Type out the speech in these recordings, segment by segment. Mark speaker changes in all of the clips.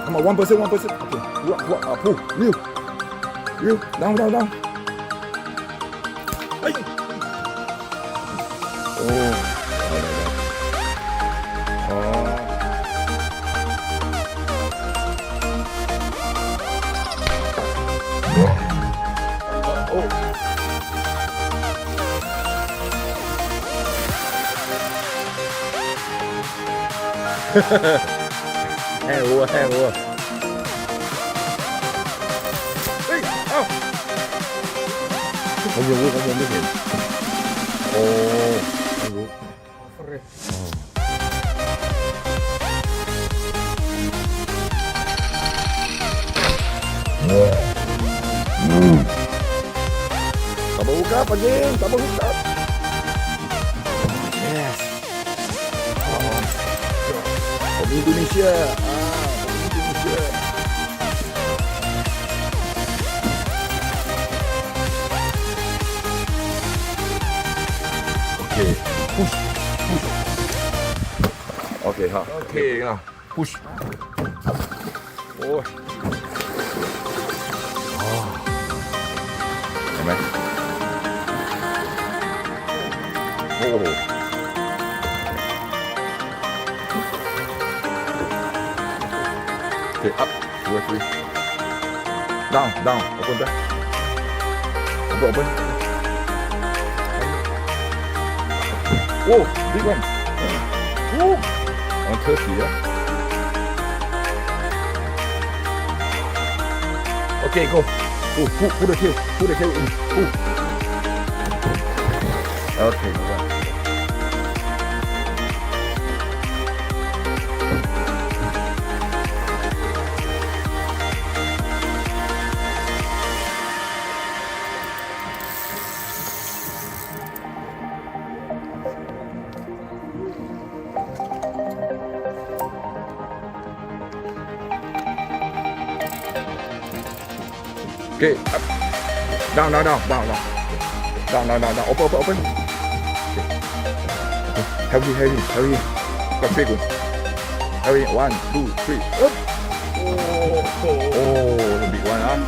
Speaker 1: Come on, 1%. Okay, pull. Reel. Down. Hey. Oh. Hang over. Hey, không dùng mới hiện. Khôngรู้. Double hook up again. Yes. From Indonesia. Okay, push. Okay, ha. Okay, now push. Oh. ห็นไหมโอ้ Okay, up, 2 or 3. Down, open back. Open. Whoa, big one. Whoa, on 30, yeah. Okay, go. Pull the tail in. Pull. Okay, good one. Okay, up. Down. Open. Okay. Heavy. Got big one. Heavy. 1, 2, 3. Up. Oh, the big one, huh?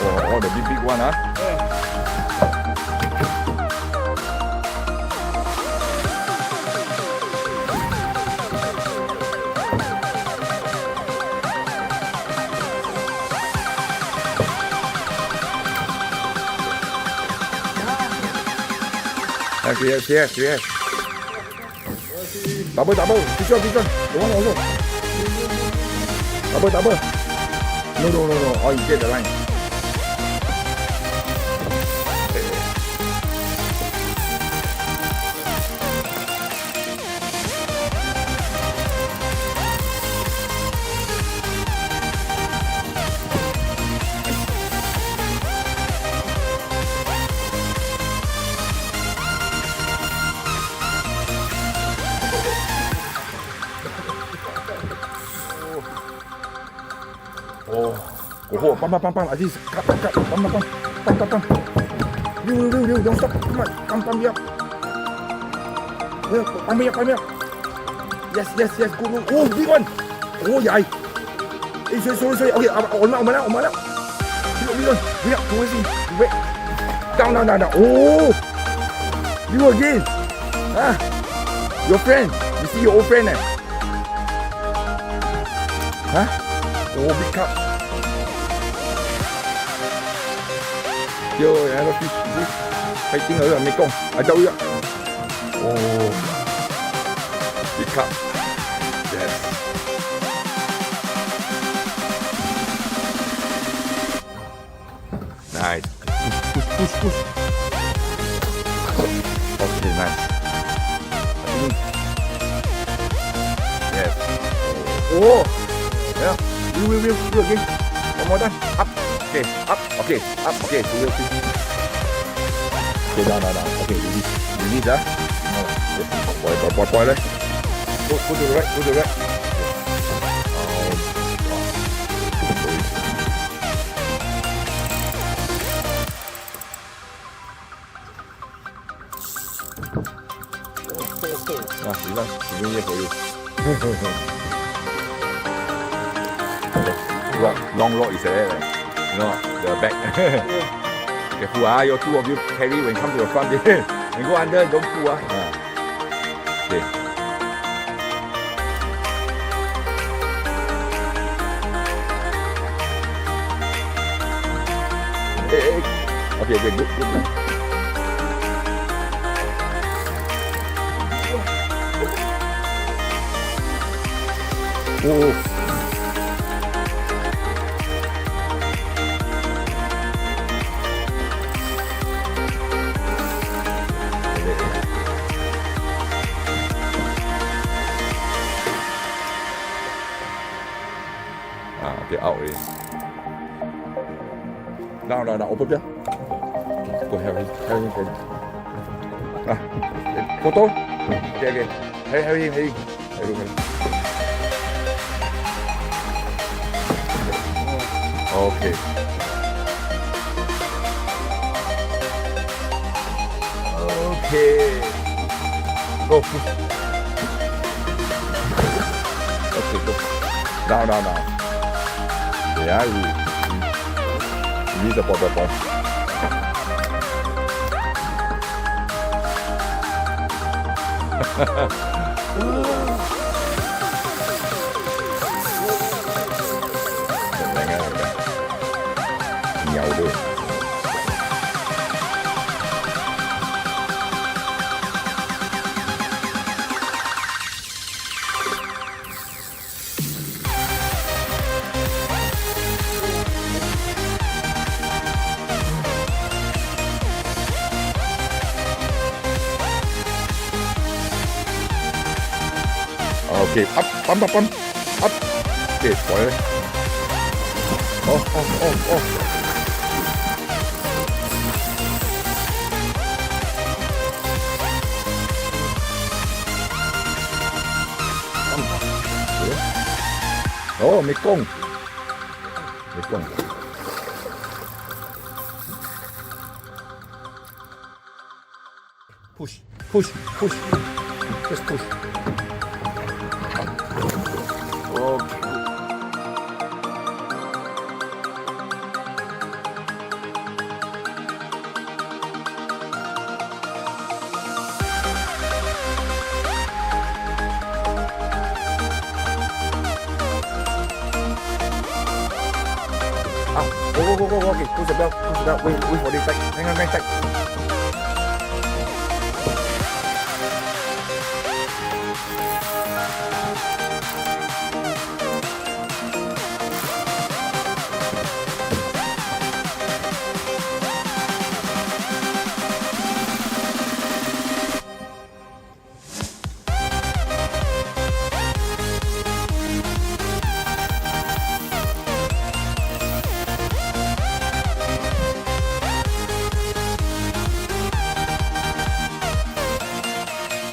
Speaker 1: Oh, the big one, huh? Yes. Double. This one. The one also. Double. No. Oh, you get the line. Oh, pump. At least cut. Pump. You don't stop. Come on, pump me up. Pump me up. Yes. Good. Oh, big one. Oh, ใหญ่ Hey, sorry. Okay, ออกมาแล้ว Big one. Bring up. Wait. Down. Oh, you again. Your friend. You see your old friend, eh? Huh? Oh, big cup. Yo, I have a fish. Fighting ở Mekong. Ở đâu vậy? Oh, big cup. Yes. Nice. Push. Okay, nice. Yes. Oh. Yeah. Will again. One more time. Up. Okay. Up. Okay. Okay. Will. Okay. Down. Okay. Release. Boy. Let's go to the right. Long rod is there, you know, the back. Careful, your two of you carry when come to the front. When go under, don't pull. Okay. Okay, good. Oh. Okay, out already. Now, open here. Go help him. Photo. Okay. Help him. Okay. Go. Okay, go. Now. Yeah, release the ball. Nhau được. Okay, up. Okay, boy. Oh. Oh, Mekong. Push. Just push. Okay. Go. Okay, push the belt. Wait for this back. Hang on, back.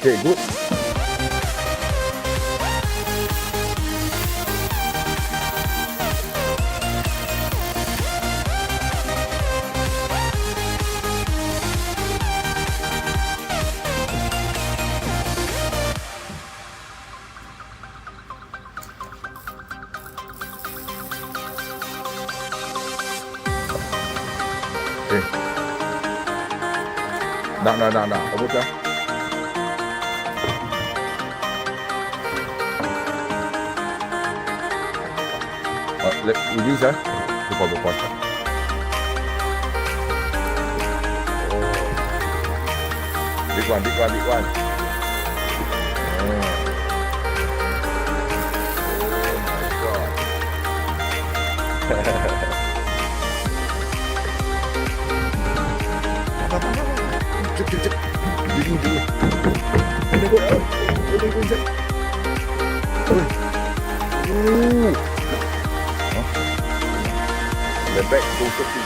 Speaker 1: Okay, good. Okay. Now. Over there. Release, Before. Oh. Big one. Oh my God. Check. Dulu. The back go 50.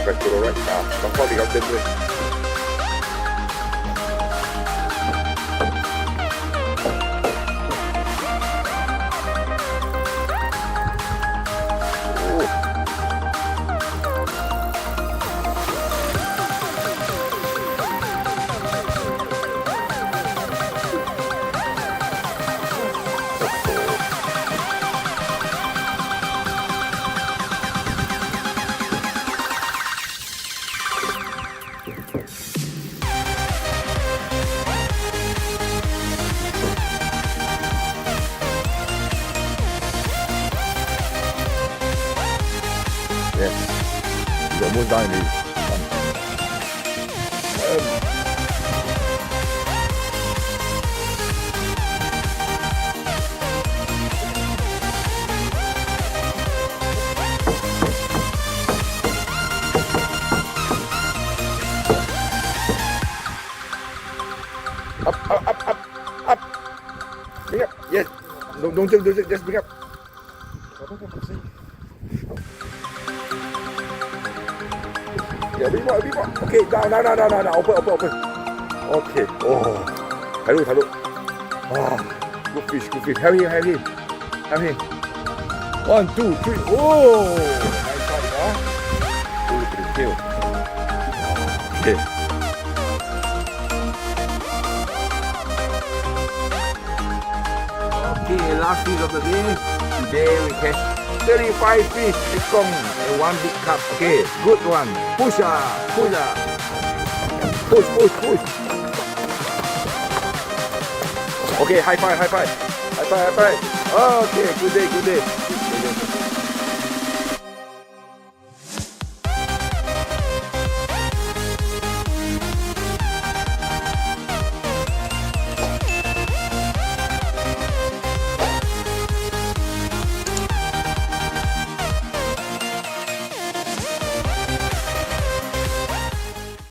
Speaker 1: Back to the right. Don't fall out this way. Yes, he's almost done already. Up. Bring up. Yes. Don't just bring up. Yeah, a bit more. Okay, down. Open. Okay. Oh, hello. Ah, good fish. Have him. 1, 2, 3. Oh, nice size, huh? Look at the tail. Okay. Okay, last fish of the day. Today we catch 35 fish, Mekong, and 1 big cup. Okay, good one. Push. Okay, high five. Okay, good day.